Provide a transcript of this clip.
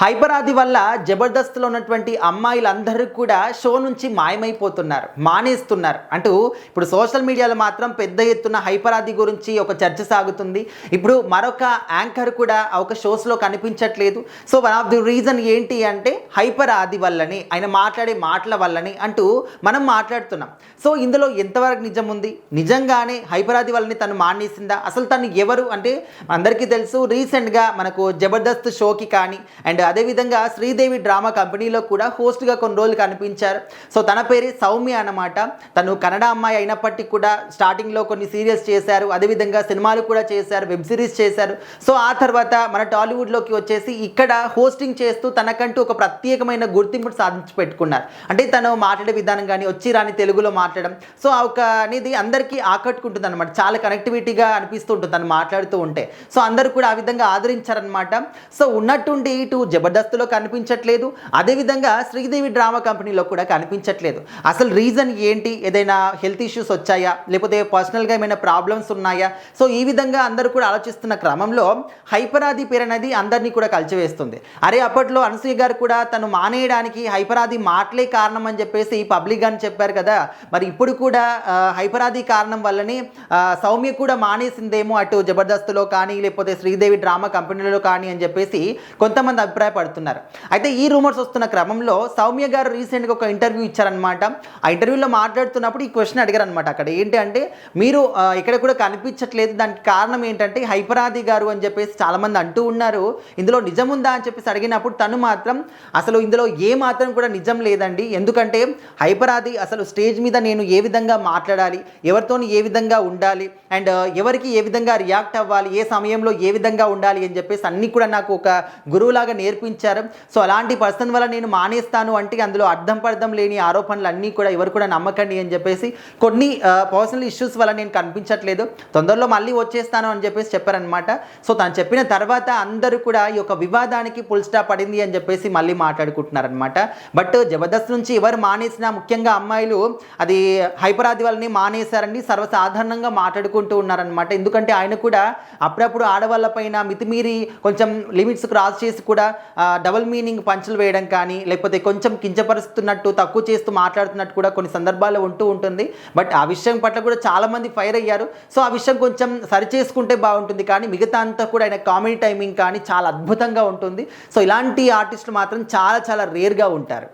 Hyper ఆది వల్ల జబర్దస్త్లో ఉన్నటువంటి అమ్మాయిలందరూ కూడా షో నుంచి మాయమైపోతున్నారు, మానేస్తున్నారు అంటూ ఇప్పుడు సోషల్ మీడియాలో మాత్రం పెద్ద ఎత్తున హైపర్ ఆది గురించి ఒక చర్చ సాగుతుంది. ఇప్పుడు మరొక యాంకర్ కూడా ఒక షోస్లో కనిపించట్లేదు. So one of the reason ఏంటి అంటే హైపర్ ఆది వల్లని, ఆయన మాట్లాడే మాటల వల్లని అంటూ మనం మాట్లాడుతున్నాం. సో ఇందులో ఎంతవరకు నిజం ఉంది? నిజంగానే హైపర్ ఆది వల్లని తను మానేసిందా? అసలు తను ఎవరు అంటే అందరికీ తెలుసు, రీసెంట్గా మనకు జబర్దస్త్ షోకి కానీ అండ్ అదేవిధంగా శ్రీదేవి డ్రామా కంపెనీలో కూడా హోస్ట్గా కొన్ని రోజులు కనిపించారు. సో తన పేరే సౌమ్య అన్నమాట. తను కన్నడ అమ్మాయి అయినప్పటికీ కూడా స్టార్టింగ్లో కొన్ని సీరియల్స్ చేశారు, అదేవిధంగా సినిమాలు కూడా చేశారు, వెబ్ సిరీస్ చేశారు. సో ఆ తర్వాత మన టాలీవుడ్లోకి వచ్చేసి ఇక్కడ హోస్టింగ్ చేస్తూ తనకంటూ ఒక ప్రత్యేకమైన గుర్తింపును సాధించి పెట్టుకున్నారు. అంటే తను మాట్లాడే విధానం కానీ, వచ్చి రాని తెలుగులో మాట్లాడడం, సో ఒక అనేది అందరికీ ఆకట్టుకుంటుంది అనమాట. చాలా కనెక్టివిటీగా అనిపిస్తూ ఉంటుంది తను మాట్లాడుతూ ఉంటే. సో అందరూ కూడా ఆ విధంగా ఆదరించారనమాట. సో ఉన్నట్టుండి ఇటు జబర్దస్త్లో కనిపించట్లేదు, అదేవిధంగా శ్రీదేవి డ్రామా కంపెనీలో కూడా కనిపించట్లేదు. అసలు రీజన్ ఏంటి? ఏదైనా హెల్త్ ఇష్యూస్ వచ్చాయా, లేకపోతే పర్సనల్గా ఏమైనా ప్రాబ్లమ్స్ ఉన్నాయా? సో ఈ విధంగా అందరూ కూడా ఆలోచిస్తున్న క్రమంలో హైపర్ ఆది పేరు అనేది అందరినీ కూడా కలిచివేస్తుంది. అరే అప్పట్లో అనసూయ గారు కూడా తను మానేయడానికి హైపర్ ఆది మాటలే కారణం అని చెప్పేసి పబ్లిక్ అని చెప్పారు కదా. మరి ఇప్పుడు కూడా హైపర్ ఆది కారణం వల్లనే సౌమ్య కూడా మానేసిందేమో అటు జబర్దస్త్లో కానీ, లేకపోతే శ్రీదేవి డ్రామా కంపెనీలో కానీ అని చెప్పేసి కొంతమంది అభిప్రాయపడుతున్నారు. అయితే ఈ రూమర్స్ వస్తున్న క్రమంలో సౌమ్య గారు రీసెంట్గా ఒక ఇంటర్వ్యూ ఇచ్చారనమాట. ఆ ఇంటర్వ్యూలో మాట్లాడుతున్నప్పుడు ఈ క్వశ్చన్ అడిగారు అనమాట. అక్కడ ఏంటి అంటే, మీరు ఇక్కడ కూడా కనిపించట్లేదు, దానికి కారణం ఏంటంటే హైపర్ ఆది గారు అని చెప్పేసి చాలామంది అంటూ ఉన్నారు, ఇందులో నిజం ఉందా అని చెప్పేసి అడిగినప్పుడు తను మాత్రం అసలు ఇందులో ఏ మాత్రం కూడా నిజం లేదండి, ఎందుకంటే హైపర్ ఆది అసలు స్టేజ్ మీద నేను ఏ విధంగా మాట్లాడాలి, ఎవరితో ఏ విధంగా ఉండాలి, అండ్ ఎవరికి ఏ విధంగా రియాక్ట్ అవ్వాలి, ఏ సమయంలో ఏ విధంగా ఉండాలి అని చెప్పేసి అన్నీ కూడా నాకు ఒక గురువులాగా నేర్పించారు. సో అలాంటి పర్సన్ వల్ల నేను మానేస్తాను అంటే అందులో అర్థం పర్థం లేని ఆరోపణలు అన్నీ కూడా ఎవరు కూడా నమ్మకండి అని చెప్పేసి, కొన్ని పర్సనల్ ఇష్యూస్ వల్ల నేను కనిపించట్లేదు, తొందరలో మళ్ళీ వచ్చేస్తాను అని చెప్పేసి చెప్పారనమాట. సో తను చెప్పిన తర్వాత అందరూ కూడా ఈ యొక్క వివాదానికి ఫుల్ స్టాప్ పడింది అని చెప్పేసి మళ్ళీ మాట్లాడుకుంటున్నారనమాట. బట్ జబర్దస్త్ నుంచి ఎవరు మానేసినా, ముఖ్యంగా అమ్మాయిలు అది హైపర్ ఆది వాళ్ళని మానేశారని సర్వసాధారణంగా మాట్లాడుకుంటూ ఉన్నారనమాట. ఎందుకంటే ఆయన కూడా అప్పుడప్పుడు ఆడవాళ్ళపైన మితిమీరి కొంచెం లిమిట్స్ క్రాస్ చేసి కూడా డబుల్ మీనింగ్ పంచులు వేయడం కానీ, లేకపోతే కొంచెం కించపరుస్తున్నట్టు, తక్కువ చేస్తూ మాట్లాడుతున్నట్టు కూడా కొన్ని సందర్భాల్లో ఉంటుంది. బట్ ఆ విషయం పట్ల కూడా చాలామంది ఫైర్ అయ్యారు. సో ఆ విషయం కొంచెం సరి చేసుకుంటే బాగుంటుంది, కానీ మిగతా అంతా కూడా ఆయన కామెడీ టైమింగ్ కానీ చాలా అద్భుతంగా ఉంటుంది. సో ఇలాంటి ఆర్టిస్టులు మాత్రం చాలా చాలా రేర్గా ఉంటారు.